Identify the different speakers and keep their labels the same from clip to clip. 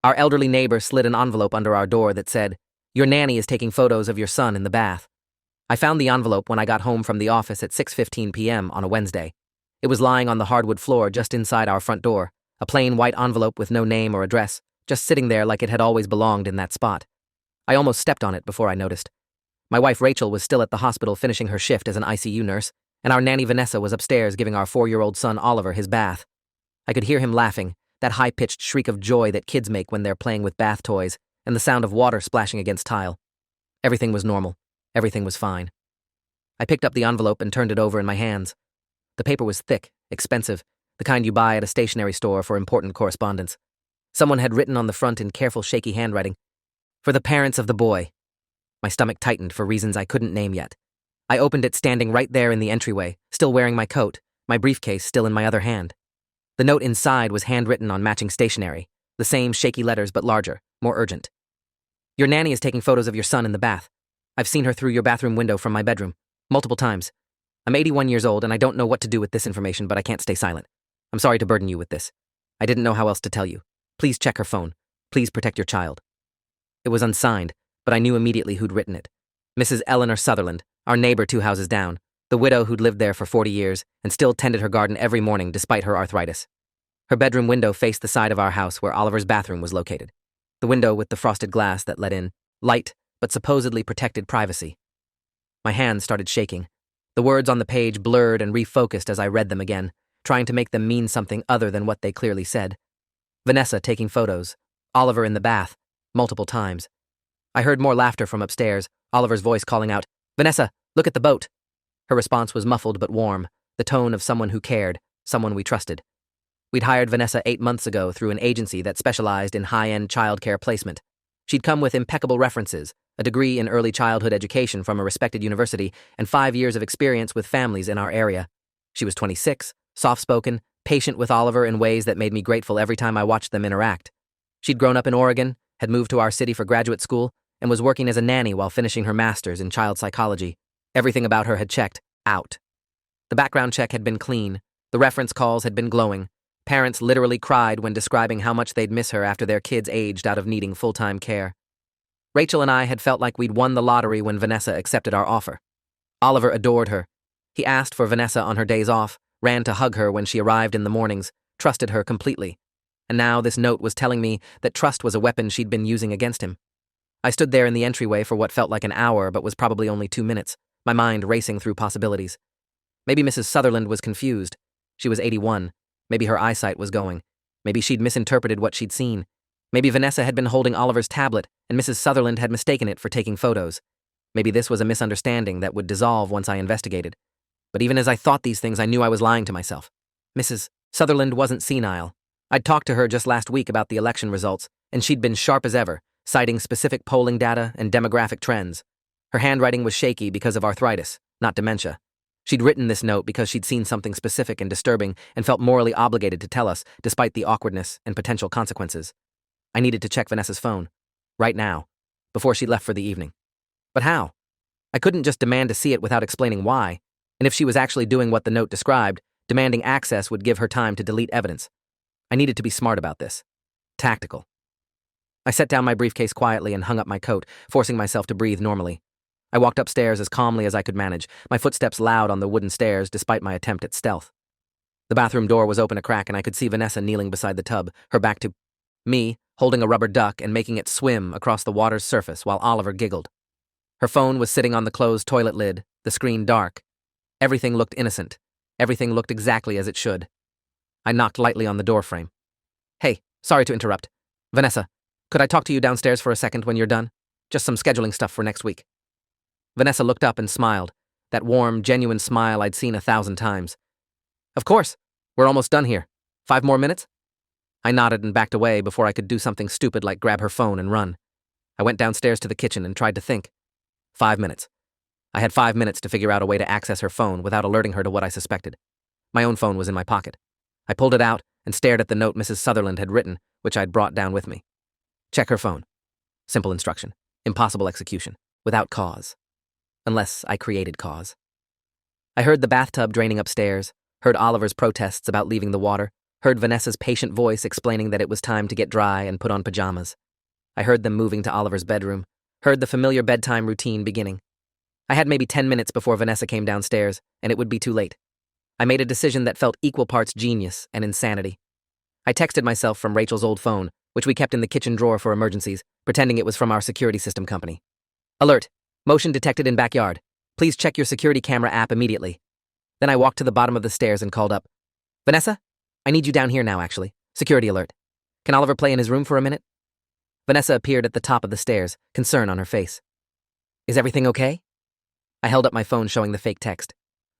Speaker 1: Our elderly neighbor slid an envelope under our door that said, "Your nanny is taking photos of your son in the bath." I found the envelope when I got home from the office at 6:15 p.m. on a Wednesday. It was lying on the hardwood floor just inside our front door, a plain white envelope with no name or address, just sitting there like it had always belonged in that spot. I almost stepped on it before I noticed. My wife Rachel was still at the hospital finishing her shift as an ICU nurse, and our nanny Vanessa was upstairs giving our 4-year-old son Oliver his bath. I could hear him laughing, that high-pitched shriek of joy that kids make when they're playing with bath toys, and the sound of water splashing against tile. Everything was normal. Everything was fine. I picked up the envelope and turned it over in my hands. The paper was thick, expensive, the kind you buy at a stationery store for important correspondence. Someone had written on the front in careful, shaky handwriting, "For the parents of the boy." My stomach tightened for reasons I couldn't name yet. I opened it standing right there in the entryway, still wearing my coat, my briefcase still in my other hand. The note inside was handwritten on matching stationery, the same shaky letters but larger, more urgent. "Your nanny is taking photos of your son in the bath. I've seen her through your bathroom window from my bedroom, multiple times. I'm 81 years old and I don't know what to do with this information, but I can't stay silent. I'm sorry to burden you with this. I didn't know how else to tell you. Please check her phone. Please protect your child." It was unsigned, but I knew immediately who'd written it. Mrs. Eleanor Sutherland, our neighbor 2 houses down, the widow who'd lived there for 40 years and still tended her garden every morning despite her arthritis. Her bedroom window faced the side of our house where Oliver's bathroom was located. The window with the frosted glass that let in light, but supposedly protected privacy. My hands started shaking. The words on the page blurred and refocused as I read them again, trying to make them mean something other than what they clearly said. Vanessa taking photos. Oliver in the bath. Multiple times. I heard more laughter from upstairs, Oliver's voice calling out, "Vanessa, look at the boat." Her response was muffled but warm, the tone of someone who cared, someone we trusted. We'd hired Vanessa 8 months ago through an agency that specialized in high-end childcare placement. She'd come with impeccable references, a degree in early childhood education from a respected university, and 5 years of experience with families in our area. She was 26, soft-spoken, patient with Oliver in ways that made me grateful every time I watched them interact. She'd grown up in Oregon, had moved to our city for graduate school, and was working as a nanny while finishing her master's in child psychology. Everything about her had checked out. The background check had been clean. The reference calls had been glowing. Parents literally cried when describing how much they'd miss her after their kids aged out of needing full-time care. Rachel and I had felt like we'd won the lottery when Vanessa accepted our offer. Oliver adored her. He asked for Vanessa on her days off, ran to hug her when she arrived in the mornings, trusted her completely. And now this note was telling me that trust was a weapon she'd been using against him. I stood there in the entryway for what felt like an hour but was probably only 2 minutes, my mind racing through possibilities. Maybe Mrs. Sutherland was confused. She was 81. Maybe her eyesight was going. Maybe she'd misinterpreted what she'd seen. Maybe Vanessa had been holding Oliver's tablet and Mrs. Sutherland had mistaken it for taking photos. Maybe this was a misunderstanding that would dissolve once I investigated. But even as I thought these things, I knew I was lying to myself. Mrs. Sutherland wasn't senile. I'd talked to her just last week about the election results, and she'd been sharp as ever, citing specific polling data and demographic trends. Her handwriting was shaky because of arthritis, not dementia. She'd written this note because she'd seen something specific and disturbing and felt morally obligated to tell us, despite the awkwardness and potential consequences. I needed to check Vanessa's phone. Right now. Before she left for the evening. But how? I couldn't just demand to see it without explaining why, and if she was actually doing what the note described, demanding access would give her time to delete evidence. I needed to be smart about this. Tactical. I set down my briefcase quietly and hung up my coat, forcing myself to breathe normally. I walked upstairs as calmly as I could manage, my footsteps loud on the wooden stairs despite my attempt at stealth. The bathroom door was open a crack and I could see Vanessa kneeling beside the tub, her back to me, holding a rubber duck and making it swim across the water's surface while Oliver giggled. Her phone was sitting on the closed toilet lid, the screen dark. Everything looked innocent. Everything looked exactly as it should. I knocked lightly on the doorframe. "Hey, sorry to interrupt. Vanessa, could I talk to you downstairs for a second when you're done? Just some scheduling stuff for next week." Vanessa looked up and smiled, that warm, genuine smile I'd seen 1,000 times. "Of course. We're almost done here. 5 more minutes?" I nodded and backed away before I could do something stupid like grab her phone and run. I went downstairs to the kitchen and tried to think. 5 minutes. I had 5 minutes to figure out a way to access her phone without alerting her to what I suspected. My own phone was in my pocket. I pulled it out and stared at the note Mrs. Sutherland had written, which I'd brought down with me. Check her phone. Simple instruction. Impossible execution. Without cause. Unless I created cause. I heard the bathtub draining upstairs, heard Oliver's protests about leaving the water, heard Vanessa's patient voice explaining that it was time to get dry and put on pajamas. I heard them moving to Oliver's bedroom, heard the familiar bedtime routine beginning. I had maybe 10 minutes before Vanessa came downstairs, and it would be too late. I made a decision that felt equal parts genius and insanity. I texted myself from Rachel's old phone, which we kept in the kitchen drawer for emergencies, pretending it was from our security system company. Alert! Motion detected in backyard. Please check your security camera app immediately. Then I walked to the bottom of the stairs and called up. Vanessa? I need you down here now, actually. Security alert. Can Oliver play in his room for a minute? Vanessa appeared at the top of the stairs, concern on her face. Is everything okay? I held up my phone showing the fake text.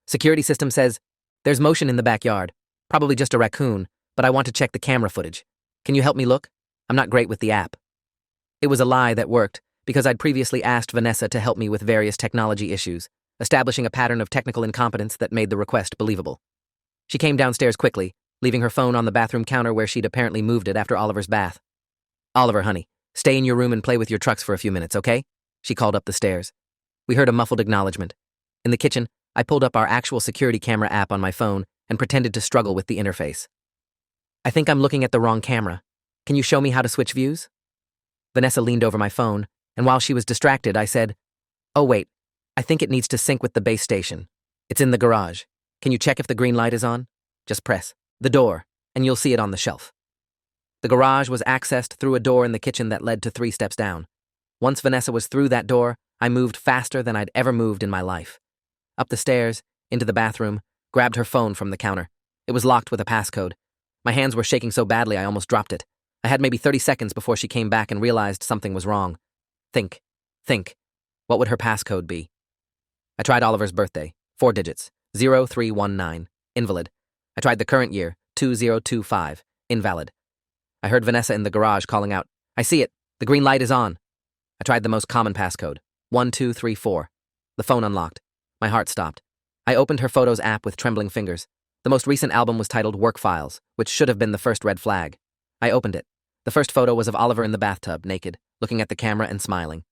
Speaker 1: Security system says, there's motion in the backyard. Probably just a raccoon, but I want to check the camera footage. Can you help me look? I'm not great with the app. It was a lie that worked, because I'd previously asked Vanessa to help me with various technology issues, establishing a pattern of technical incompetence that made the request believable. She came downstairs quickly, leaving her phone on the bathroom counter where she'd apparently moved it after Oliver's bath. Oliver, honey, stay in your room and play with your trucks for a few minutes, okay? She called up the stairs. We heard a muffled acknowledgement. In the kitchen, I pulled up our actual security camera app on my phone and pretended to struggle with the interface. I think I'm looking at the wrong camera. Can you show me how to switch views? Vanessa leaned over my phone, and while she was distracted, I said, oh wait, I think it needs to sync with the base station. It's in the garage. Can you check if the green light is on? Just press the door, and you'll see it on the shelf. The garage was accessed through a door in the kitchen that led to 3 steps down. Once Vanessa was through that door, I moved faster than I'd ever moved in my life. Up the stairs, into the bathroom, grabbed her phone from the counter. It was locked with a passcode. My hands were shaking so badly I almost dropped it. I had maybe 30 seconds before she came back and realized something was wrong. Think. What would her passcode be? I tried Oliver's birthday, 4 digits, 0319, invalid. I tried the current year, 2025, invalid. I heard Vanessa in the garage calling out, I see it, the green light is on. I tried the most common passcode, 1234. The phone unlocked. My heart stopped. I opened her Photos app with trembling fingers. The most recent album was titled Work Files, which should have been the first red flag. I opened it. The first photo was of Oliver in the bathtub, naked, looking at the camera and smiling.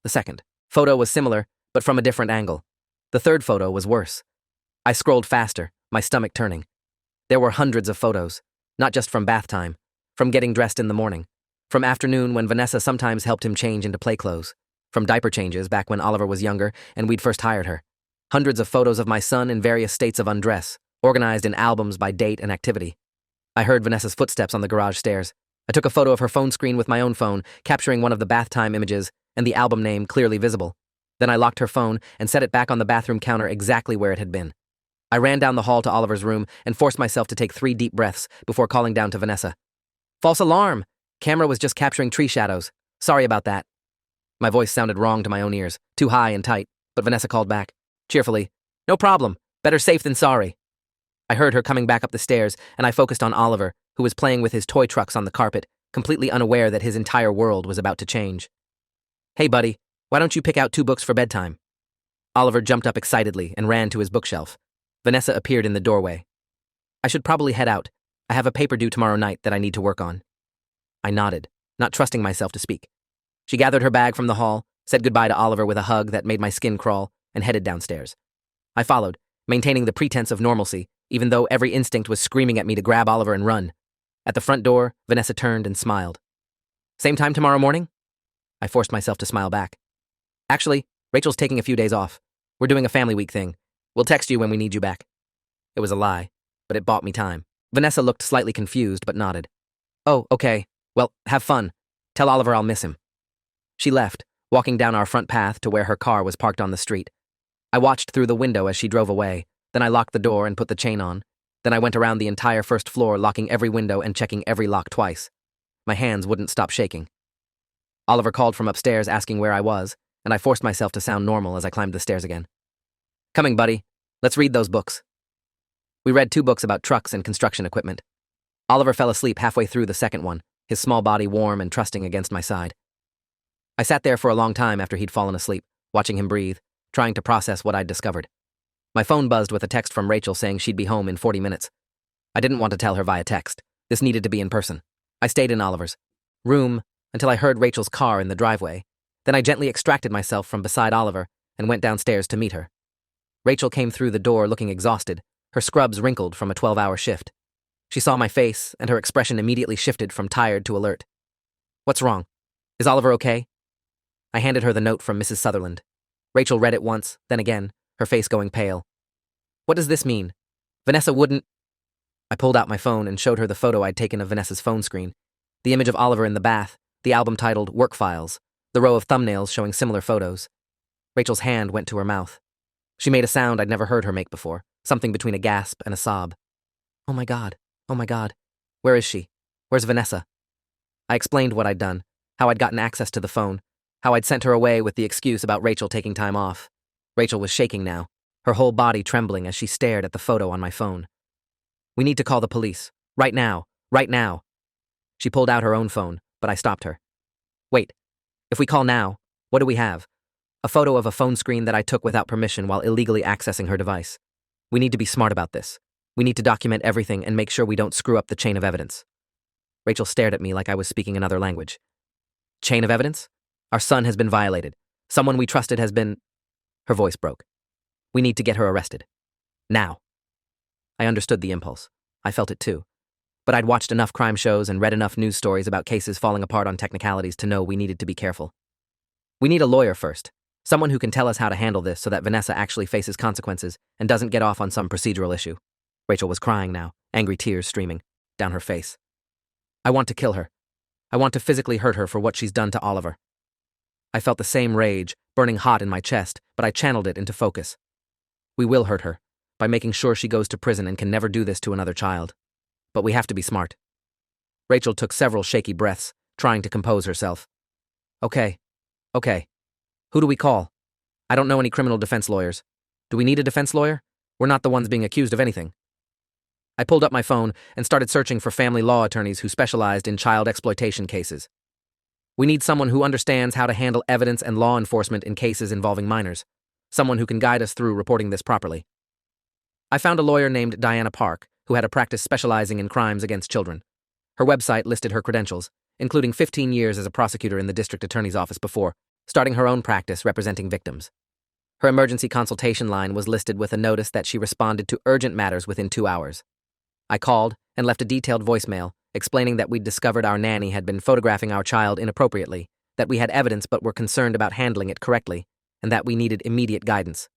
Speaker 1: The second photo was similar, but from a different angle. The third photo was worse. I scrolled faster, my stomach turning. There were hundreds of photos, not just from bath time, from getting dressed in the morning, from afternoon when Vanessa sometimes helped him change into play clothes, from diaper changes back when Oliver was younger and we'd first hired her. Hundreds of photos of my son in various states of undress, organized in albums by date and activity. I heard Vanessa's footsteps on the garage stairs. I took a photo of her phone screen with my own phone, capturing one of the bath time images and the album name clearly visible. Then I locked her phone and set it back on the bathroom counter exactly where it had been. I ran down the hall to Oliver's room and forced myself to take 3 deep breaths before calling down to Vanessa. False alarm! Camera was just capturing tree shadows. Sorry about that. My voice sounded wrong to my own ears, too high and tight, but Vanessa called back, cheerfully, no problem, better safe than sorry. I heard her coming back up the stairs, and I focused on Oliver, who was playing with his toy trucks on the carpet, completely unaware that his entire world was about to change. Hey buddy, why don't you pick out 2 books for bedtime? Oliver jumped up excitedly and ran to his bookshelf. Vanessa appeared in the doorway. I should probably head out. I have a paper due tomorrow night that I need to work on. I nodded, not trusting myself to speak. She gathered her bag from the hall, said goodbye to Oliver with a hug that made my skin crawl, and headed downstairs. I followed, maintaining the pretense of normalcy, even though every instinct was screaming at me to grab Oliver and run. At the front door, Vanessa turned and smiled. Same time tomorrow morning? I forced myself to smile back. Actually, Rachel's taking a few days off. We're doing a family week thing. We'll text you when we need you back. It was a lie, but it bought me time. Vanessa looked slightly confused but nodded. Oh, okay. Well, have fun. Tell Oliver I'll miss him. She left, walking down our front path to where her car was parked on the street. I watched through the window as she drove away, then I locked the door and put the chain on. Then I went around the entire first floor, locking every window and checking every lock twice. My hands wouldn't stop shaking. Oliver called from upstairs asking where I was, and I forced myself to sound normal as I climbed the stairs again. Coming, buddy. Let's read those books. We read 2 books about trucks and construction equipment. Oliver fell asleep halfway through the second one, his small body warm and trusting against my side. I sat there for a long time after he'd fallen asleep, watching him breathe, trying to process what I'd discovered. My phone buzzed with a text from Rachel saying she'd be home in 40 minutes. I didn't want to tell her via text. This needed to be in person. I stayed in Oliver's room until I heard Rachel's car in the driveway. Then I gently extracted myself from beside Oliver and went downstairs to meet her. Rachel came through the door looking exhausted, her scrubs wrinkled from a 12-hour shift. She saw my face, and her expression immediately shifted from tired to alert. "What's wrong? Is Oliver okay?" I handed her the note from Mrs. Sutherland. Rachel read it once, then again, her face going pale. "What does this mean? Vanessa wouldn't—" I pulled out my phone and showed her the photo I'd taken of Vanessa's phone screen, the image of Oliver in the bath, the album titled Work Files, the row of thumbnails showing similar photos. Rachel's hand went to her mouth. She made a sound I'd never heard her make before, something between a gasp and a sob. "Oh my God. Oh my God. Where is she? Where's Vanessa?" I explained what I'd done, how I'd gotten access to the phone, how I'd sent her away with the excuse about Rachel taking time off. Rachel was shaking now, her whole body trembling as she stared at the photo on my phone. "We need to call the police. Right now. Right now." She pulled out her own phone, but I stopped her. "Wait. If we call now, what do we have? A photo of a phone screen that I took without permission while illegally accessing her device. We need to be smart about this. We need to document everything and make sure we don't screw up the chain of evidence." Rachel stared at me like I was speaking another language. "Chain of evidence? Our son has been violated. Someone we trusted has been—" Her voice broke. "We need to get her arrested. Now." I understood the impulse. I felt it too. But I'd watched enough crime shows and read enough news stories about cases falling apart on technicalities to know we needed to be careful. "We need a lawyer first. Someone who can tell us how to handle this so that Vanessa actually faces consequences and doesn't get off on some procedural issue." Rachel was crying now, angry tears streaming down her face. "I want to kill her. I want to physically hurt her for what she's done to Oliver." I felt the same rage, burning hot in my chest, but I channeled it into focus. "We will hurt her, by making sure she goes to prison and can never do this to another child. But we have to be smart." Rachel took several shaky breaths, trying to compose herself. Okay. Who do we call? I don't know any criminal defense lawyers. Do we need a defense lawyer? We're not the ones being accused of anything." I pulled up my phone and started searching for family law attorneys who specialized in child exploitation cases. "We need someone who understands how to handle evidence and law enforcement in cases involving minors. Someone who can guide us through reporting this properly." I found a lawyer named Diana Park, who had a practice specializing in crimes against children. Her website listed her credentials, including 15 years as a prosecutor in the district attorney's office before starting her own practice representing victims. Her emergency consultation line was listed with a notice that she responded to urgent matters within 2 hours. I called and left a detailed voicemail explaining that we'd discovered our nanny had been photographing our child inappropriately, that we had evidence but were concerned about handling it correctly, and that we needed immediate guidance.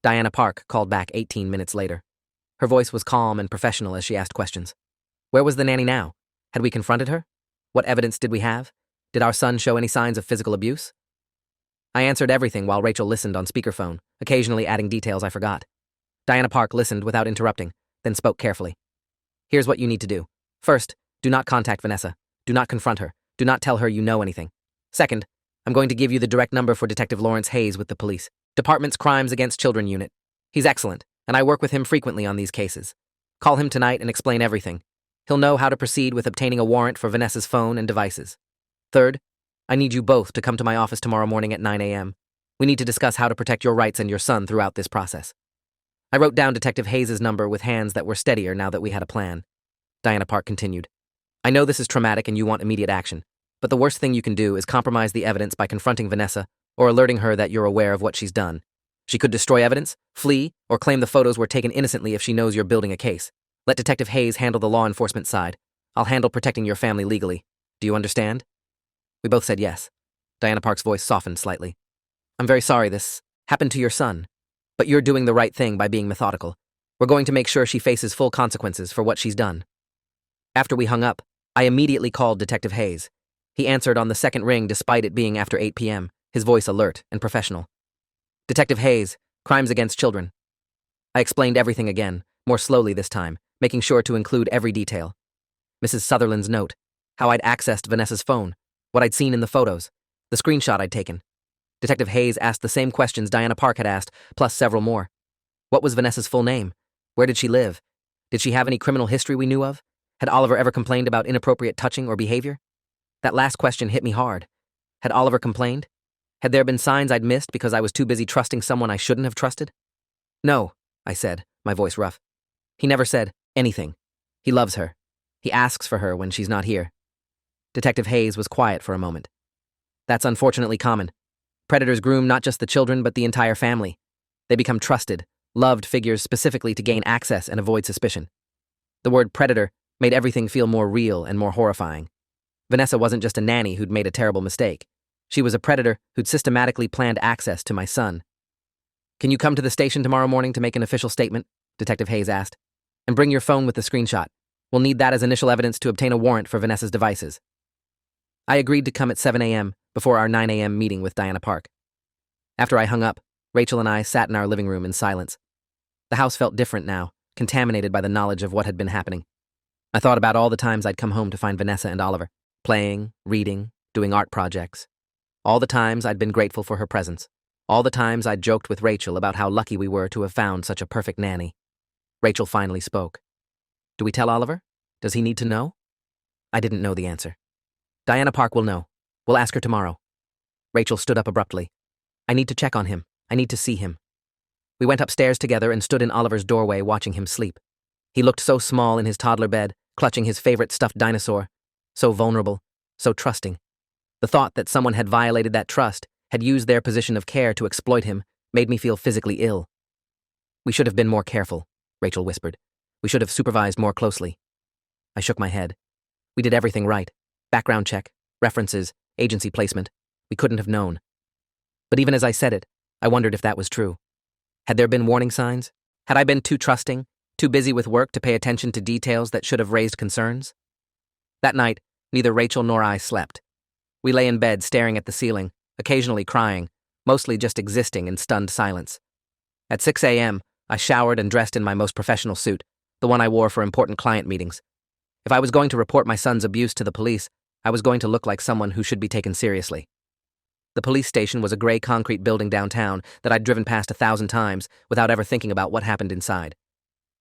Speaker 1: Diana Park called back 18 minutes later. Her voice was calm and professional as she asked questions. Where was the nanny now? Had we confronted her? What evidence did we have? Did our son show any signs of physical abuse? I answered everything while Rachel listened on speakerphone, occasionally adding details I forgot. Diana Park listened without interrupting, then spoke carefully. "Here's what you need to do. First, do not contact Vanessa. Do not confront her. Do not tell her you know anything. Second, I'm going to give you the direct number for Detective Lawrence Hayes with the police Department's Crimes Against Children Unit. He's excellent, and I work with him frequently on these cases. Call him tonight and explain everything. He'll know how to proceed with obtaining a warrant for Vanessa's phone and devices. Third, I need you both to come to my office tomorrow morning at 9 a.m. We need to discuss how to protect your rights and your son throughout this process." I wrote down Detective Hayes' number with hands that were steadier now that we had a plan. Diana Park continued. "I know this is traumatic and you want immediate action, but the worst thing you can do is compromise the evidence by confronting Vanessa or alerting her that you're aware of what she's done. She could destroy evidence, flee, or claim the photos were taken innocently if she knows you're building a case. Let Detective Hayes handle the law enforcement side. I'll handle protecting your family legally. Do you understand?" We both said yes. Diana Park's voice softened slightly. "I'm very sorry this happened to your son, but you're doing the right thing by being methodical. We're going to make sure she faces full consequences for what she's done." After we hung up, I immediately called Detective Hayes. He answered on the second ring despite it being after 8 p.m., his voice alert and professional. "Detective Hayes, Crimes Against Children." I explained everything again, more slowly this time, making sure to include every detail. Mrs. Sutherland's note, how I'd accessed Vanessa's phone, what I'd seen in the photos, the screenshot I'd taken. Detective Hayes asked the same questions Diana Park had asked, plus several more. What was Vanessa's full name? Where did she live? Did she have any criminal history we knew of? Had Oliver ever complained about inappropriate touching or behavior? That last question hit me hard. Had Oliver complained? Had there been signs I'd missed because I was too busy trusting someone I shouldn't have trusted? "No," I said, my voice rough. "He never said anything. He loves her. He asks for her when she's not here." Detective Hayes was quiet for a moment. "That's unfortunately common. Predators groom not just the children but the entire family. They become trusted, loved figures specifically to gain access and avoid suspicion. The word predator made everything feel more real and more horrifying. Vanessa wasn't just a nanny who'd made a terrible mistake. She was a predator who'd systematically planned access to my son. "Can you come to the station tomorrow morning to make an official statement?" Detective Hayes asked. "And bring your phone with the screenshot. We'll need that as initial evidence to obtain a warrant for Vanessa's devices." I agreed to come at 7 a.m. before our 9 a.m. meeting with Diana Park. After I hung up, Rachel and I sat in our living room in silence. The house felt different now, contaminated by the knowledge of what had been happening. I thought about all the times I'd come home to find Vanessa and Oliver, playing, reading, doing art projects. All the times I'd been grateful for her presence. All the times I'd joked with Rachel about how lucky we were to have found such a perfect nanny. Rachel finally spoke. "Do we tell Oliver? Does he need to know?" I didn't know the answer. "Diana Park will know. We'll ask her tomorrow." Rachel stood up abruptly. "I need to check on him. I need to see him." We went upstairs together and stood in Oliver's doorway watching him sleep. He looked so small in his toddler bed, clutching his favorite stuffed dinosaur. So vulnerable, so trusting. The thought that someone had violated that trust, had used their position of care to exploit him, made me feel physically ill. "We should have been more careful," Rachel whispered. "We should have supervised more closely." I shook my head. We did everything right. Background check, references, agency placement. We couldn't have known. But even as I said it, I wondered if that was true. Had there been warning signs? Had I been too trusting, too busy with work to pay attention to details that should have raised concerns? That night, neither Rachel nor I slept. We lay in bed staring at the ceiling, occasionally crying, mostly just existing in stunned silence. At 6 a.m., I showered and dressed in my most professional suit, the one I wore for important client meetings. If I was going to report my son's abuse to the police, I was going to look like someone who should be taken seriously. The police station was a gray concrete building downtown that I'd driven past 1,000 times without ever thinking about what happened inside.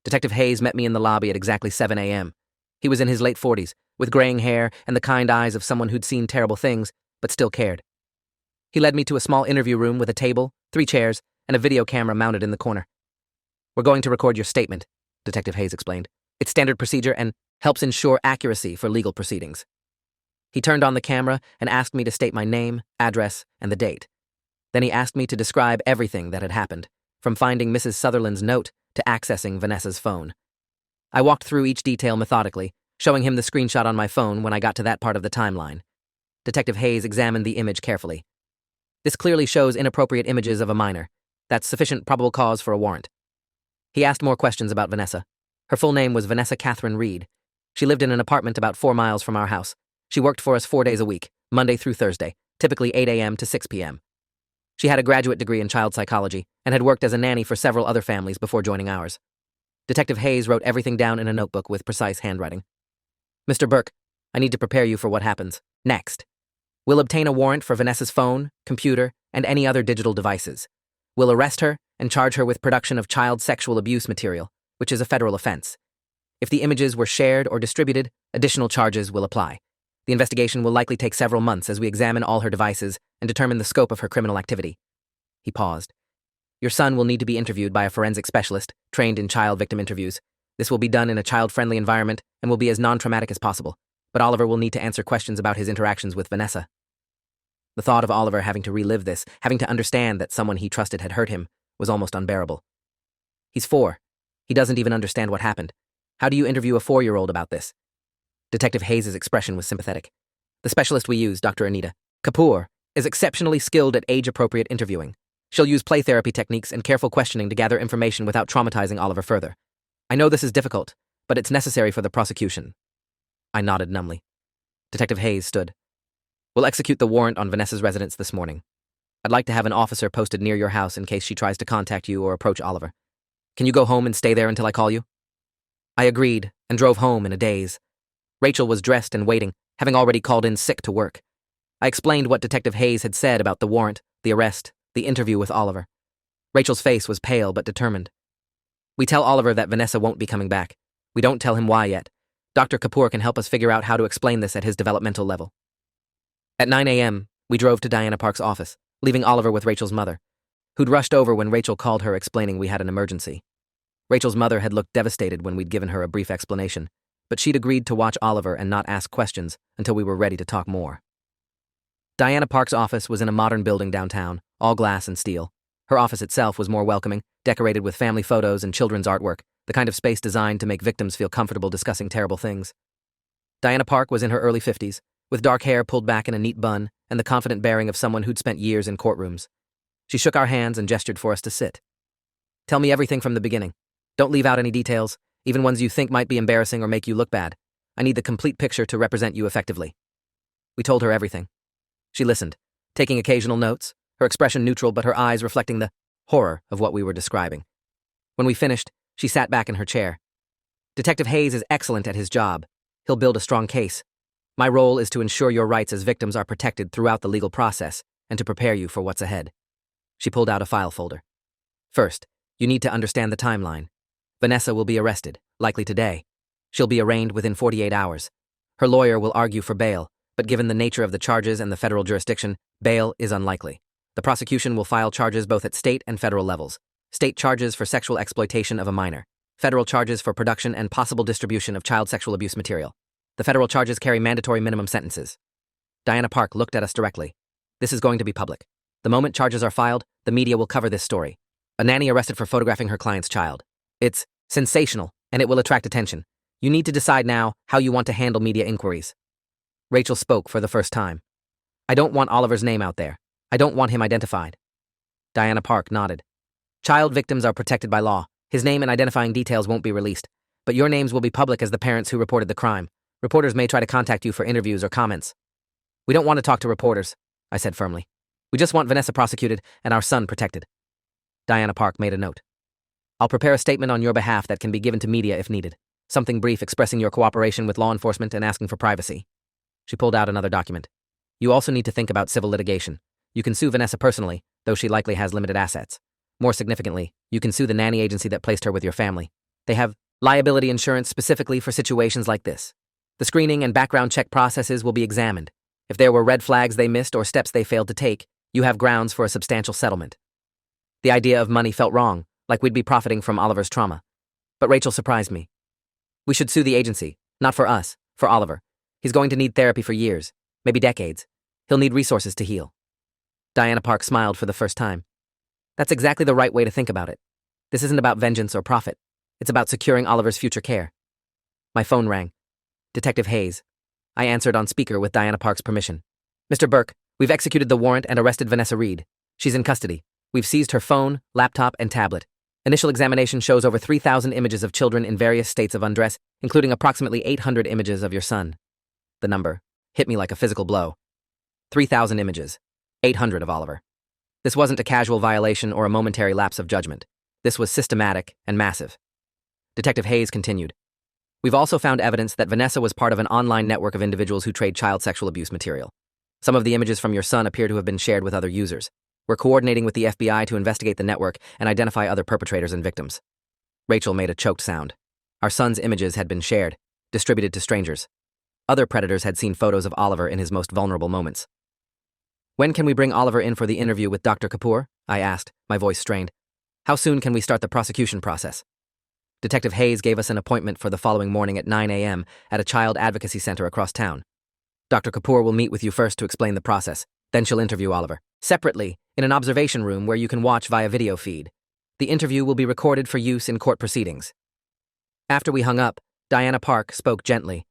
Speaker 1: Detective Hayes met me in the lobby at exactly 7 a.m. He was in his late 40s, with graying hair and the kind eyes of someone who'd seen terrible things, but still cared. He led me to a small interview room with a table, 3 chairs, and a video camera mounted in the corner. "We're going to record your statement," Detective Hayes explained. "It's standard procedure and helps ensure accuracy for legal proceedings." He turned on the camera and asked me to state my name, address, and the date. Then he asked me to describe everything that had happened, from finding Mrs. Sutherland's note to accessing Vanessa's phone. I walked through each detail methodically, showing him the screenshot on my phone when I got to that part of the timeline. Detective Hayes examined the image carefully. "This clearly shows inappropriate images of a minor. That's sufficient probable cause for a warrant." He asked more questions about Vanessa. Her full name was Vanessa Catherine Reed. She lived in an apartment about 4 miles from our house. She worked for us 4 days a week, Monday through Thursday, typically 8 a.m. to 6 p.m. She had a graduate degree in child psychology and had worked as a nanny for several other families before joining ours. Detective Hayes wrote everything down in a notebook with precise handwriting. "Mr. Burke, I need to prepare you for what happens next. We'll obtain a warrant for Vanessa's phone, computer, and any other digital devices. We'll arrest her and charge her with production of child sexual abuse material, which is a federal offense. If the images were shared or distributed, additional charges will apply. The investigation will likely take several months as we examine all her devices and determine the scope of her criminal activity." He paused. "Your son will need to be interviewed by a forensic specialist, trained in child victim interviews. This will be done in a child-friendly environment and will be as non-traumatic as possible, but Oliver will need to answer questions about his interactions with Vanessa." The thought of Oliver having to relive this, having to understand that someone he trusted had hurt him, was almost unbearable. "He's 4. He doesn't even understand what happened. How do you interview a 4-year-old about this?" Detective Hayes' expression was sympathetic. "The specialist we use, Dr. Anita Kapoor, is exceptionally skilled at age-appropriate interviewing. She'll use play therapy techniques and careful questioning to gather information without traumatizing Oliver further. I know this is difficult, but it's necessary for the prosecution." I nodded numbly. Detective Hayes stood. "We'll execute the warrant on Vanessa's residence this morning. I'd like to have an officer posted near your house in case she tries to contact you or approach Oliver. Can you go home and stay there until I call you?" I agreed and drove home in a daze. Rachel was dressed and waiting, having already called in sick to work. I explained what Detective Hayes had said about the warrant, the arrest, the interview with Oliver. Rachel's face was pale but determined. "We tell Oliver that Vanessa won't be coming back. We don't tell him why yet. Dr. Kapoor can help us figure out how to explain this at his developmental level." At 9 a.m., we drove to Diana Park's office, leaving Oliver with Rachel's mother, who'd rushed over when Rachel called her explaining we had an emergency. Rachel's mother had looked devastated when we'd given her a brief explanation, but she'd agreed to watch Oliver and not ask questions until we were ready to talk more. Diana Park's office was in a modern building downtown, all glass and steel. Her office itself was more welcoming, decorated with family photos and children's artwork, the kind of space designed to make victims feel comfortable discussing terrible things. Diana Park was in her early 50s, with dark hair pulled back in a neat bun and the confident bearing of someone who'd spent years in courtrooms. She shook our hands and gestured for us to sit. "Tell me everything from the beginning. Don't leave out any details, even ones you think might be embarrassing or make you look bad. I need the complete picture to represent you effectively." We told her everything. She listened, taking occasional notes, her expression neutral but her eyes reflecting the horror of what we were describing. When we finished, she sat back in her chair. "Detective Hayes is excellent at his job. He'll build a strong case. My role is to ensure your rights as victims are protected throughout the legal process and to prepare you for what's ahead." She pulled out a file folder. "First, you need to understand the timeline. Vanessa will be arrested, likely today. She'll be arraigned within 48 hours. Her lawyer will argue for bail, but given the nature of the charges and the federal jurisdiction, bail is unlikely. The prosecution will file charges both at state and federal levels. State charges for sexual exploitation of a minor. Federal charges for production and possible distribution of child sexual abuse material. The federal charges carry mandatory minimum sentences." Diana Park looked at us directly. "This is going to be public. The moment charges are filed, the media will cover this story. A nanny arrested for photographing her client's child. It's sensational, and it will attract attention. You need to decide now how you want to handle media inquiries." Rachel spoke for the first time. "I don't want Oliver's name out there. I don't want him identified." Diana Park nodded. "Child victims are protected by law. His name and identifying details won't be released, but your names will be public as the parents who reported the crime. Reporters may try to contact you for interviews or comments." "We don't want to talk to reporters," I said firmly. "We just want Vanessa prosecuted and our son protected." Diana Park made a note. "I'll prepare a statement on your behalf that can be given to media if needed. Something brief expressing your cooperation with law enforcement and asking for privacy." She pulled out another document. "You also need to think about civil litigation. You can sue Vanessa personally, though she likely has limited assets. More significantly, you can sue the nanny agency that placed her with your family. They have liability insurance specifically for situations like this. The screening and background check processes will be examined. If there were red flags they missed or steps they failed to take, you have grounds for a substantial settlement." The idea of money felt wrong, like we'd be profiting from Oliver's trauma. But Rachel surprised me. "We should sue the agency, not for us, for Oliver. He's going to need therapy for years, maybe decades. He'll need resources to heal." Diana Park smiled for the first time. "That's exactly the right way to think about it. This isn't about vengeance or profit. It's about securing Oliver's future care." My phone rang. "Detective Hayes." I answered on speaker with Diana Park's permission. "Mr. Burke, we've executed the warrant and arrested Vanessa Reed. She's in custody. We've seized her phone, laptop, and tablet. Initial examination shows over 3,000 images of children in various states of undress, including approximately 800 images of your son." The number hit me like a physical blow. 3,000 images, 800 of Oliver. This wasn't a casual violation or a momentary lapse of judgment. This was systematic and massive. Detective Hayes continued. "We've also found evidence that Vanessa was part of an online network of individuals who trade child sexual abuse material. Some of the images from your son appear to have been shared with other users. We're coordinating with the FBI to investigate the network and identify other perpetrators and victims." Rachel made a choked sound. Our son's images had been shared, distributed to strangers. Other predators had seen photos of Oliver in his most vulnerable moments. "When can we bring Oliver in for the interview with Dr. Kapoor?" I asked, my voice strained. "How soon can we start the prosecution process?" Detective Hayes gave us an appointment for the following morning at 9 a.m. at a child advocacy center across town. "Dr. Kapoor will meet with you first to explain the process. Then she'll interview Oliver, separately, in an observation room where you can watch via video feed. The interview will be recorded for use in court proceedings." After we hung up, Diana Park spoke gently.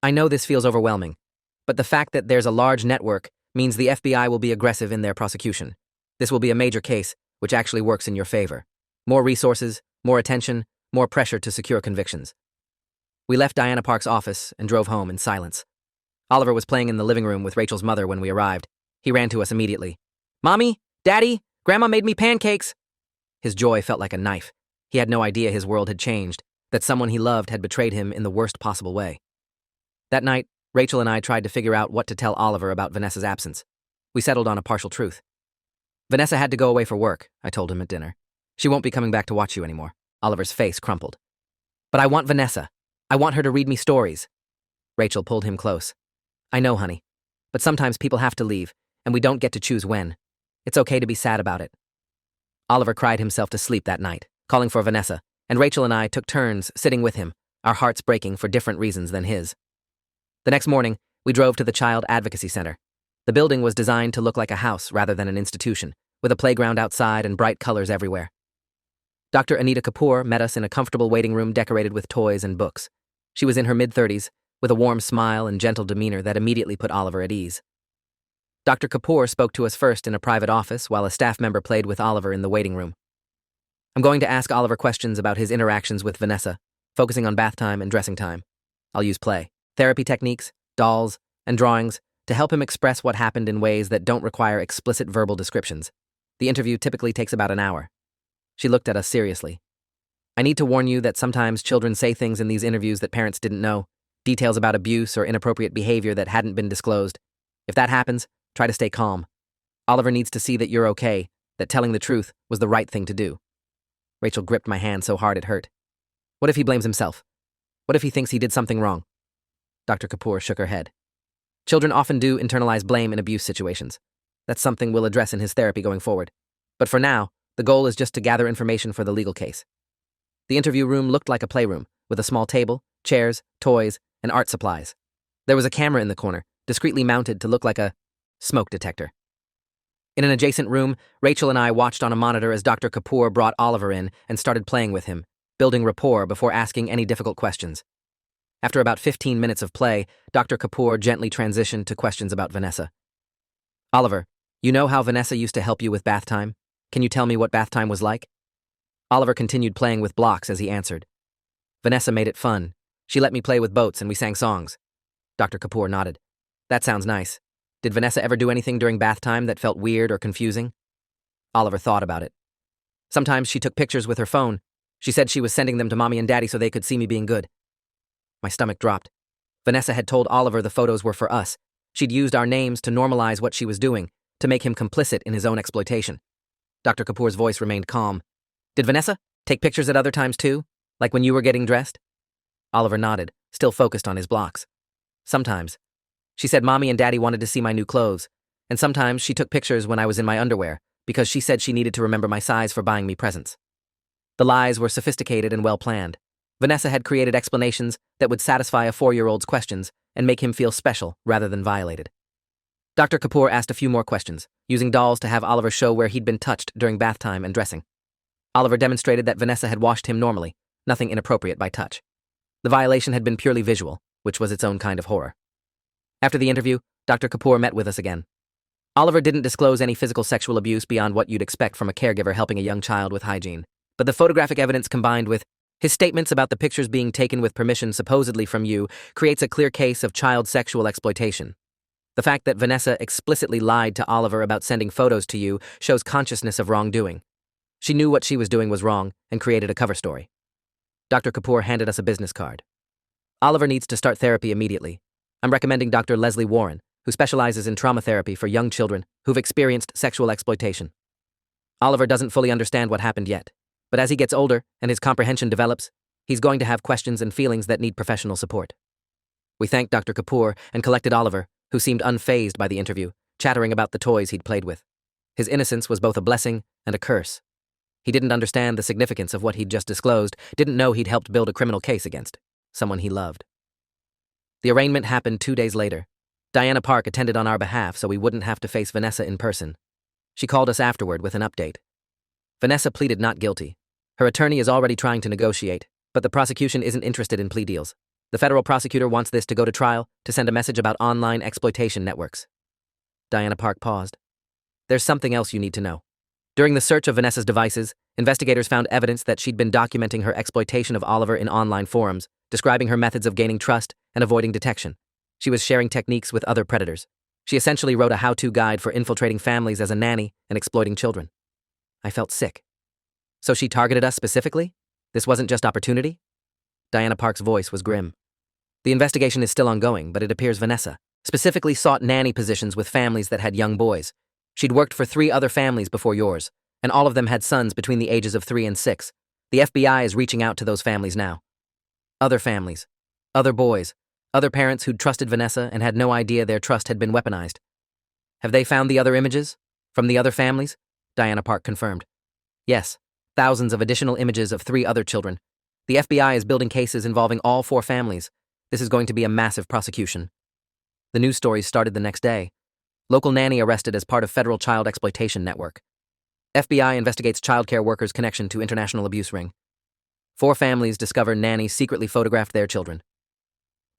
Speaker 1: "I know this feels overwhelming, but the fact that there's a large network means the FBI will be aggressive in their prosecution. This will be a major case, which actually works in your favor. More resources, more attention, more pressure to secure convictions." We left Diana Park's office and drove home in silence. Oliver was playing in the living room with Rachel's mother when we arrived. He ran to us immediately. "Mommy, Daddy, Grandma made me pancakes." His joy felt like a knife. He had no idea his world had changed, that someone he loved had betrayed him in the worst possible way. That night, Rachel and I tried to figure out what to tell Oliver about Vanessa's absence. We settled on a partial truth. "Vanessa had to go away for work," I told him at dinner. "She won't be coming back to watch you anymore." Oliver's face crumpled. "But I want Vanessa. I want her to read me stories." Rachel pulled him close. "I know, honey. But sometimes people have to leave, and we don't get to choose when. It's okay to be sad about it." Oliver cried himself to sleep that night, calling for Vanessa, and Rachel and I took turns sitting with him, our hearts breaking for different reasons than his. The next morning, we drove to the Child Advocacy Center. The building was designed to look like a house rather than an institution, with a playground outside and bright colors everywhere. Dr. Anita Kapoor met us in a comfortable waiting room decorated with toys and books. She was in her mid-30s, with a warm smile and gentle demeanor that immediately put Oliver at ease. Dr. Kapoor spoke to us first in a private office while a staff member played with Oliver in the waiting room. I'm going to ask Oliver questions about his interactions with Vanessa, focusing on bath time and dressing time. I'll use play, therapy techniques, dolls, and drawings to help him express what happened in ways that don't require explicit verbal descriptions. The interview typically takes about an hour. She looked at us seriously. I need to warn you that sometimes children say things in these interviews that parents didn't know, details about abuse or inappropriate behavior that hadn't been disclosed. If that happens, try to stay calm. Oliver needs to see that you're okay, that telling the truth was the right thing to do. Rachel gripped my hand so hard it hurt. What if he blames himself? What if he thinks he did something wrong? Dr. Kapoor shook her head. Children often do internalize blame in abuse situations. That's something we'll address in his therapy going forward. But for now, the goal is just to gather information for the legal case. The interview room looked like a playroom, with a small table, chairs, toys, and art supplies. There was a camera in the corner, discreetly mounted to look like a smoke detector. In an adjacent room, Rachel and I watched on a monitor as Dr. Kapoor brought Oliver in and started playing with him, building rapport before asking any difficult questions. After about 15 minutes of play, Dr. Kapoor gently transitioned to questions about Vanessa. Oliver, you know how Vanessa used to help you with bath time? Can you tell me what bath time was like? Oliver continued playing with blocks as he answered. Vanessa made it fun. She let me play with boats and we sang songs. Dr. Kapoor nodded. That sounds nice. Did Vanessa ever do anything during bath time that felt weird or confusing? Oliver thought about it. Sometimes she took pictures with her phone. She said she was sending them to Mommy and Daddy so they could see me being good. My stomach dropped. Vanessa had told Oliver the photos were for us. She'd used our names to normalize what she was doing, to make him complicit in his own exploitation. Dr. Kapoor's voice remained calm. Did Vanessa take pictures at other times too? Like when you were getting dressed? Oliver nodded, still focused on his blocks. Sometimes. She said Mommy and Daddy wanted to see my new clothes, and sometimes she took pictures when I was in my underwear because she said she needed to remember my size for buying me presents. The lies were sophisticated and well-planned. Vanessa had created explanations that would satisfy a 4-year-old's questions and make him feel special rather than violated. Dr. Kapoor asked a few more questions, using dolls to have Oliver show where he'd been touched during bath time and dressing. Oliver demonstrated that Vanessa had washed him normally, nothing inappropriate by touch. The violation had been purely visual, which was its own kind of horror. After the interview, Dr. Kapoor met with us again. Oliver didn't disclose any physical sexual abuse beyond what you'd expect from a caregiver helping a young child with hygiene, but the photographic evidence combined with his statements about the pictures being taken with permission supposedly from you creates a clear case of child sexual exploitation. The fact that Vanessa explicitly lied to Oliver about sending photos to you shows consciousness of wrongdoing. She knew what she was doing was wrong and created a cover story. Dr. Kapoor handed us a business card. Oliver needs to start therapy immediately. I'm recommending Dr. Leslie Warren, who specializes in trauma therapy for young children who've experienced sexual exploitation. Oliver doesn't fully understand what happened yet, but as he gets older and his comprehension develops, he's going to have questions and feelings that need professional support. We thanked Dr. Kapoor and collected Oliver, who seemed unfazed by the interview, chattering about the toys he'd played with. His innocence was both a blessing and a curse. He didn't understand the significance of what he'd just disclosed, didn't know he'd helped build a criminal case against someone he loved. The arraignment happened 2 days later. Diana Park attended on our behalf so we wouldn't have to face Vanessa in person. She called us afterward with an update. Vanessa pleaded not guilty. Her attorney is already trying to negotiate, but the prosecution isn't interested in plea deals. The federal prosecutor wants this to go to trial to send a message about online exploitation networks. Diana Park paused. There's something else you need to know. During the search of Vanessa's devices, investigators found evidence that she'd been documenting her exploitation of Oliver in online forums, describing her methods of gaining trust and avoiding detection. She was sharing techniques with other predators. She essentially wrote a how-to guide for infiltrating families as a nanny and exploiting children. I felt sick. So she targeted us specifically? This wasn't just opportunity? Diana Park's voice was grim. The investigation is still ongoing, but it appears Vanessa specifically sought nanny positions with families that had young boys. She'd worked for 3 other families before yours, and all of them had sons between the ages of 3 and 6. The FBI is reaching out to those families now. Other families, other boys, other parents who'd trusted Vanessa and had no idea their trust had been weaponized. Have they found the other images? From the other families? Diana Park confirmed. Yes, thousands of additional images of 3 other children. The FBI is building cases involving all 4 families. This is going to be a massive prosecution. The news stories started the next day. Local nanny arrested as part of federal child exploitation network. FBI investigates childcare workers' connection to international abuse ring. 4 families discover nanny secretly photographed their children.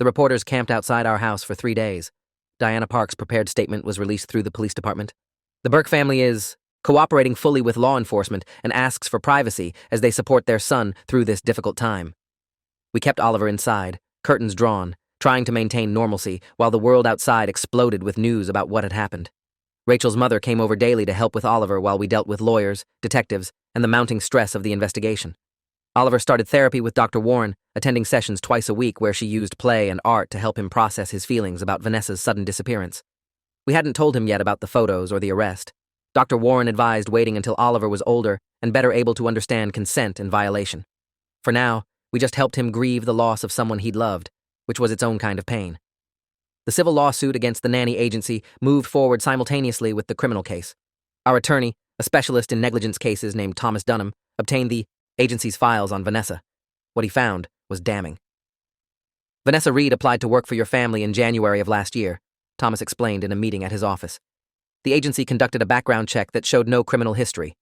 Speaker 1: The reporters camped outside our house for 3 days. Diana Park's prepared statement was released through the police department. The Burke family is cooperating fully with law enforcement and asks for privacy as they support their son through this difficult time. We kept Oliver inside, curtains drawn, trying to maintain normalcy while the world outside exploded with news about what had happened. Rachel's mother came over daily to help with Oliver while we dealt with lawyers, detectives, and the mounting stress of the investigation. Oliver started therapy with Dr. Warren, attending sessions twice a week where she used play and art to help him process his feelings about Vanessa's sudden disappearance. We hadn't told him yet about the photos or the arrest. Dr. Warren advised waiting until Oliver was older and better able to understand consent and violation. For now, we just helped him grieve the loss of someone he'd loved, which was its own kind of pain. The civil lawsuit against the nanny agency moved forward simultaneously with the criminal case. Our attorney, a specialist in negligence cases named Thomas Dunham, obtained the agency's files on Vanessa. What he found was damning. Vanessa Reed applied to work for your family in January of last year, Thomas explained in a meeting at his office. The agency conducted a background check that showed no criminal history.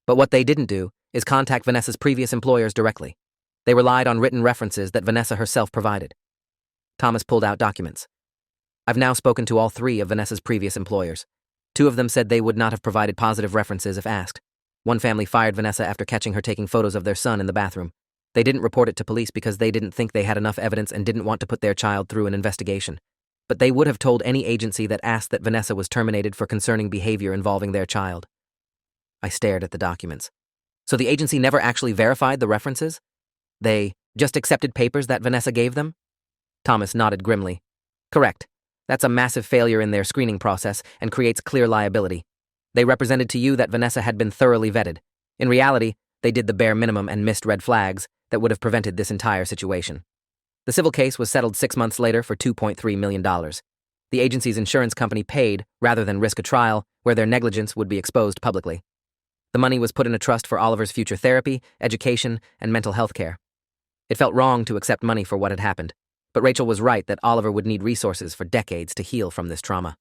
Speaker 1: But what they didn't do is contact Vanessa's previous employers directly. They relied on written references that Vanessa herself provided. Thomas pulled out documents. I've now spoken to all 3 of Vanessa's previous employers. 2 of them said they would not have provided positive references if asked. One family fired Vanessa after catching her taking photos of their son in the bathroom. They didn't report it to police because they didn't think they had enough evidence and didn't want to put their child through an investigation. But they would have told any agency that asked that Vanessa was terminated for concerning behavior involving their child. I stared at the documents. So the agency never actually verified the references? They just accepted papers that Vanessa gave them? Thomas nodded grimly. Correct. That's a massive failure in their screening process and creates clear liability. They represented to you that Vanessa had been thoroughly vetted. In reality, they did the bare minimum and missed red flags that would have prevented this entire situation. The civil case was settled 6 months later for $2.3 million. The agency's insurance company paid rather than risk a trial where their negligence would be exposed publicly. The money was put in a trust for Oliver's future therapy, education, and mental health care. It felt wrong to accept money for what had happened, but Rachel was right that Oliver would need resources for decades to heal from this trauma.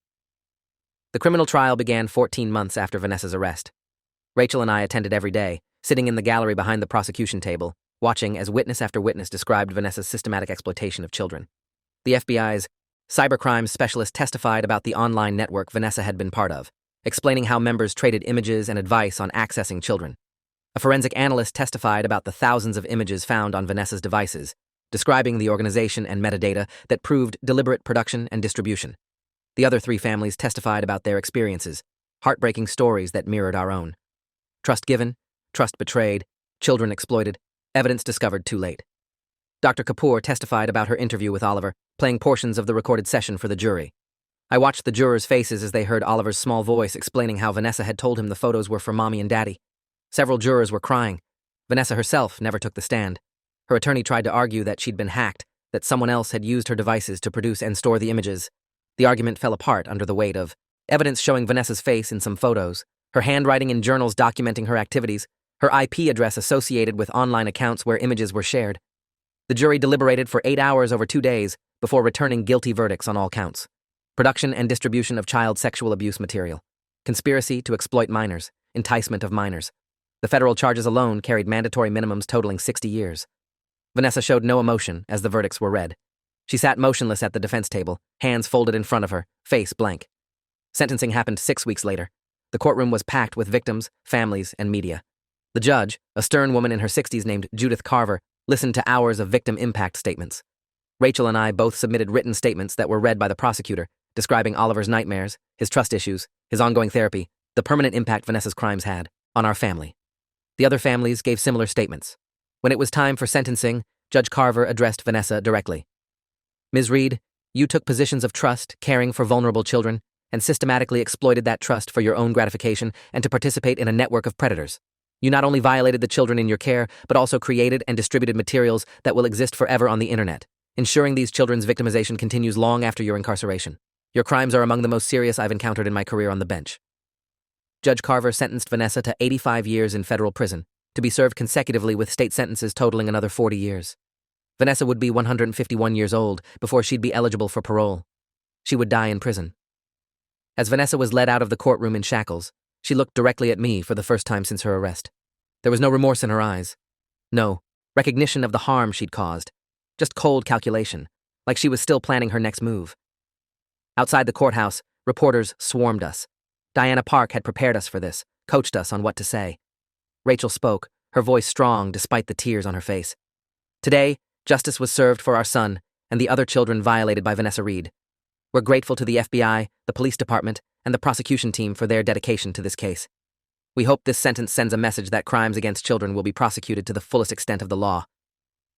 Speaker 1: The criminal trial began 14 months after Vanessa's arrest. Rachel and I attended every day, sitting in the gallery behind the prosecution table, watching as witness after witness described Vanessa's systematic exploitation of children. The FBI's cybercrime specialist testified about the online network Vanessa had been part of, explaining how members traded images and advice on accessing children. A forensic analyst testified about the thousands of images found on Vanessa's devices, describing the organization and metadata that proved deliberate production and distribution. The other 3 families testified about their experiences, heartbreaking stories that mirrored our own. Trust given, trust betrayed, children exploited, evidence discovered too late. Dr. Kapoor testified about her interview with Oliver, playing portions of the recorded session for the jury. I watched the jurors' faces as they heard Oliver's small voice explaining how Vanessa had told him the photos were for Mommy and Daddy. Several jurors were crying. Vanessa herself never took the stand. Her attorney tried to argue that she'd been hacked, that someone else had used her devices to produce and store the images. The argument fell apart under the weight of evidence showing Vanessa's face in some photos, her handwriting in journals documenting her activities, her IP address associated with online accounts where images were shared. The jury deliberated for 8 hours over 2 days before returning guilty verdicts on all counts. Production and distribution of child sexual abuse material, conspiracy to exploit minors, enticement of minors. The federal charges alone carried mandatory minimums totaling 60 years. Vanessa showed no emotion as the verdicts were read. She sat motionless at the defense table, hands folded in front of her, face blank. Sentencing happened 6 weeks later. The courtroom was packed with victims, families, and media. The judge, a stern woman in her 60s named Judith Carver, listened to hours of victim impact statements. Rachel and I both submitted written statements that were read by the prosecutor, describing Oliver's nightmares, his trust issues, his ongoing therapy, the permanent impact Vanessa's crimes had on our family. The other families gave similar statements. When it was time for sentencing, Judge Carver addressed Vanessa directly. Ms. Reed, you took positions of trust, caring for vulnerable children, and systematically exploited that trust for your own gratification and to participate in a network of predators. You not only violated the children in your care, but also created and distributed materials that will exist forever on the internet, ensuring these children's victimization continues long after your incarceration. Your crimes are among the most serious I've encountered in my career on the bench. Judge Carver sentenced Vanessa to 85 years in federal prison, to be served consecutively with state sentences totaling another 40 years. Vanessa would be 151 years old before she'd be eligible for parole. She would die in prison. As Vanessa was led out of the courtroom in shackles, She looked directly at me for the first time since her arrest. There was no remorse in her eyes. No recognition of the harm she'd caused. Just cold calculation, like she was still planning her next move. Outside the courthouse, reporters swarmed us. Diana Park had prepared us for this, coached us on what to say. Rachel spoke, her voice strong despite the tears on her face. Today, justice was served for our son and the other children violated by Vanessa Reed. We're grateful to the FBI, the police department, and the prosecution team for their dedication to this case. We hope this sentence sends a message that crimes against children will be prosecuted to the fullest extent of the law.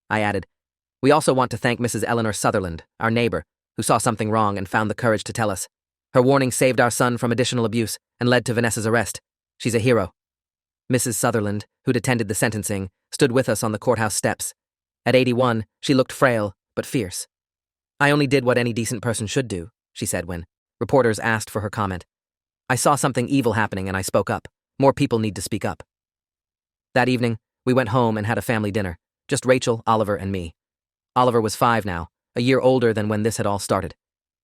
Speaker 1: I added, we also want to thank Mrs. Eleanor Sutherland, our neighbor, who saw something wrong and found the courage to tell us. Her warning saved our son from additional abuse and led to Vanessa's arrest. She's a hero. Mrs. Sutherland, who'd attended the sentencing, stood with us on the courthouse steps. At 81, she looked frail, but fierce. I only did what any decent person should do, she said when reporters asked for her comment. I saw something evil happening and I spoke up. More people need to speak up. That evening, we went home and had a family dinner, just Rachel, Oliver, and me. Oliver was 5 now, a year older than when this had all started.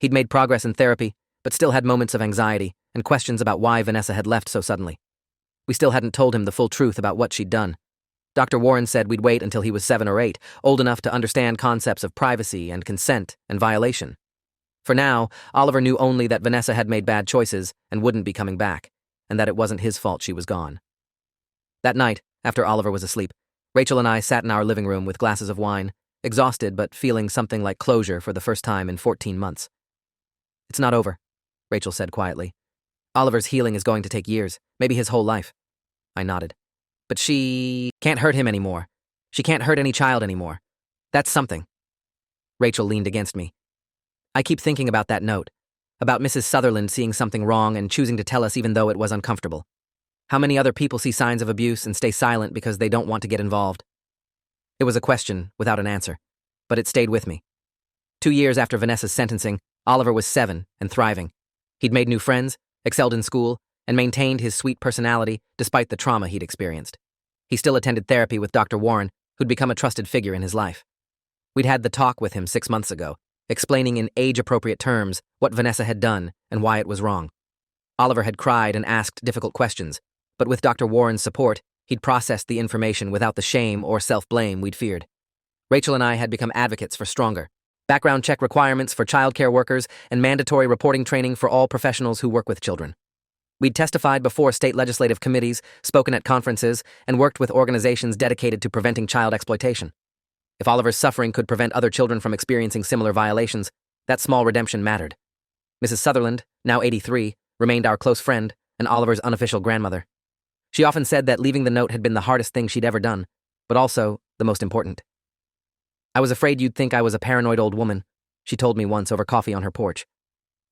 Speaker 1: He'd made progress in therapy, but still had moments of anxiety and questions about why Vanessa had left so suddenly. We still hadn't told him the full truth about what she'd done. Dr. Warren said we'd wait until he was 7 or 8, old enough to understand concepts of privacy and consent and violation. For now, Oliver knew only that Vanessa had made bad choices and wouldn't be coming back, and that it wasn't his fault she was gone. That night, after Oliver was asleep, Rachel and I sat in our living room with glasses of wine, exhausted but feeling something like closure for the first time in 14 months. It's not over, Rachel said quietly. Oliver's healing is going to take years, maybe his whole life. I nodded. But she can't hurt him anymore. She can't hurt any child anymore. That's something. Rachel leaned against me. I keep thinking about that note, about Mrs. Sutherland seeing something wrong and choosing to tell us even though it was uncomfortable. How many other people see signs of abuse and stay silent because they don't want to get involved? It was a question without an answer, but it stayed with me. 2 years after Vanessa's sentencing, Oliver was 7 and thriving. He'd made new friends, excelled in school, and maintained his sweet personality despite the trauma he'd experienced. He still attended therapy with Dr. Warren, who'd become a trusted figure in his life. We'd had the talk with him 6 months ago, explaining in age-appropriate terms what Vanessa had done and why it was wrong. Oliver had cried and asked difficult questions, but with Dr. Warren's support, he'd processed the information without the shame or self-blame we'd feared. Rachel and I had become advocates for stronger background check requirements for childcare workers and mandatory reporting training for all professionals who work with children. We'd testified before state legislative committees, spoken at conferences, and worked with organizations dedicated to preventing child exploitation. If Oliver's suffering could prevent other children from experiencing similar violations, that small redemption mattered. Mrs. Sutherland, now 83, remained our close friend and Oliver's unofficial grandmother. She often said that leaving the note had been the hardest thing she'd ever done, but also the most important. I was afraid you'd think I was a paranoid old woman, she told me once over coffee on her porch.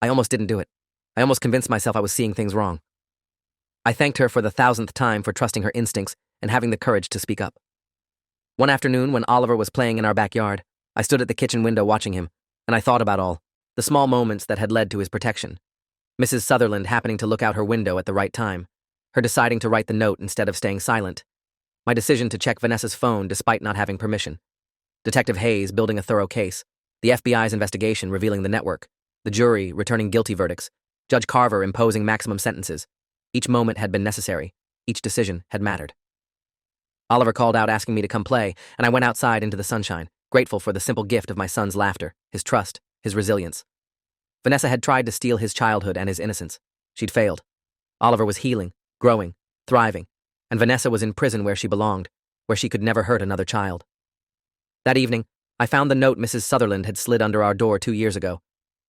Speaker 1: I almost didn't do it. I almost convinced myself I was seeing things wrong. I thanked her for the 1,000th time for trusting her instincts and having the courage to speak up. One afternoon when Oliver was playing in our backyard, I stood at the kitchen window watching him, and I thought about all the small moments that had led to his protection. Mrs. Sutherland happening to look out her window at the right time, her deciding to write the note instead of staying silent, my decision to check Vanessa's phone despite not having permission, Detective Hayes building a thorough case, the FBI's investigation revealing the network, the jury returning guilty verdicts, Judge Carver imposing maximum sentences. Each moment had been necessary. Each decision had mattered. Oliver called out asking me to come play, and I went outside into the sunshine, grateful for the simple gift of my son's laughter, his trust, his resilience. Vanessa had tried to steal his childhood and his innocence. She'd failed. Oliver was healing, growing, thriving, and Vanessa was in prison where she belonged, where she could never hurt another child. That evening, I found the note Mrs. Sutherland had slid under our door 2 years ago.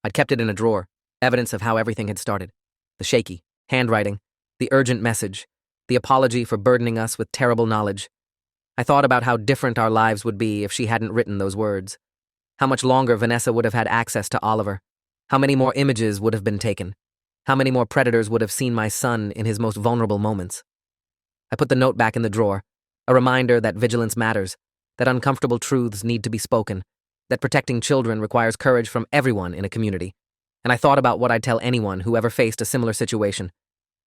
Speaker 1: I'd kept it in a drawer, evidence of how everything had started. The shaky handwriting, the urgent message, the apology for burdening us with terrible knowledge. I thought about how different our lives would be if she hadn't written those words. How much longer Vanessa would have had access to Oliver. How many more images would have been taken. How many more predators would have seen my son in his most vulnerable moments. I put the note back in the drawer, a reminder that vigilance matters, that uncomfortable truths need to be spoken, that protecting children requires courage from everyone in a community. And I thought about what I'd tell anyone who ever faced a similar situation.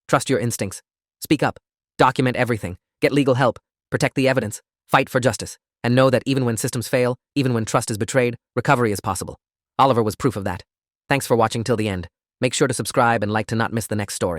Speaker 1: Trust your instincts. Speak up. Document everything. Get legal help. Protect the evidence. Fight for justice. And know that even when systems fail, even when trust is betrayed, recovery is possible. Oliver was proof of that. Thanks for watching till the end. Make sure to subscribe and like to not miss the next story.